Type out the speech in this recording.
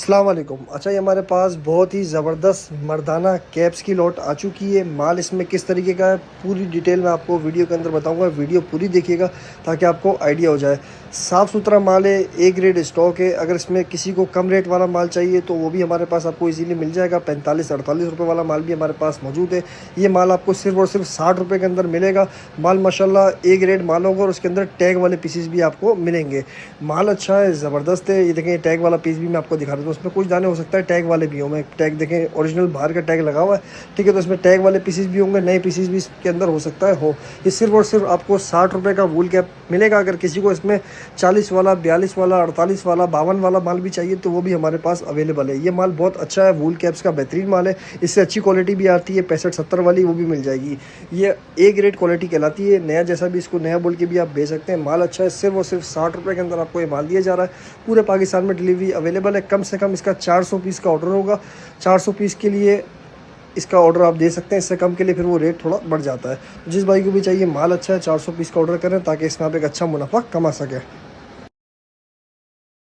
अस्सलाम वालेकुम। अच्छा, ये हमारे पास बहुत ही ज़बरदस्त मर्दाना कैप्स की लॉट आ चुकी है। माल इसमें किस तरीके का है पूरी डिटेल में आपको वीडियो के अंदर बताऊंगा। वीडियो पूरी देखिएगा ताकि आपको आइडिया हो जाए। साफ़ सुथरा माल है, ए ग्रेड स्टॉक है। अगर इसमें किसी को कम रेट वाला माल चाहिए तो वो भी हमारे पास आपको इजीली मिल जाएगा। 45-48 रुपये वाला माल भी हमारे पास मौजूद है। ये माल आपको सिर्फ और सिर्फ 60 रुपये के अंदर मिलेगा। माल माशाल्लाह ए ग्रेड माल होगा और उसके अंदर टैग वाले पीसीस भी आपको मिलेंगे। माल अच्छा है, ज़बरदस्त है। ये देखें, टैग वाला पीस भी मैं आपको दिखा देता हूँ। उसमें कुछ दाने हो सकता है टैग वाले भी होंगे। टैग देखें, ओरिजिनल बाहर का टैग लगा हुआ है, ठीक है। तो इसमें टैग वाले पीसेस भी होंगे, नए पीसेस भी इसके अंदर हो सकता है हो। ये सिर्फ और सिर्फ आपको 60 रुपये का वूल कैप मिलेगा। अगर किसी को इसमें 40 वाला, 42 वाला, 48 वाला, 52 वाला माल भी चाहिए तो वो भी हमारे पास अवेलेबल है। ये माल बहुत अच्छा है, वूल कैप्स का बेहतरीन माल है। इससे अच्छी क्वालिटी भी आती है, 65-70 वाली, वो भी मिल जाएगी। ये ए ग्रेड क्वालिटी कहलाती है। नया जैसा भी इसको नया बोल के भी आप भेज सकते हैं। माल अच्छा है, सिर्फ और सिर्फ 60 रुपये के अंदर आपको ये माल दिया जा रहा है। पूरे पाकिस्तान में डिलीवरी अवेलेबल है। कम से कम इसका 400 पीस का ऑर्डर होगा। 400 पीस के लिए इसका ऑर्डर आप दे सकते हैं। इससे कम के लिए फिर वो रेट थोड़ा बढ़ जाता है। जिस भाई को भी चाहिए माल अच्छा है, 400 पीस का ऑर्डर करें ताकि इसमें आप एक अच्छा मुनाफा कमा सकें।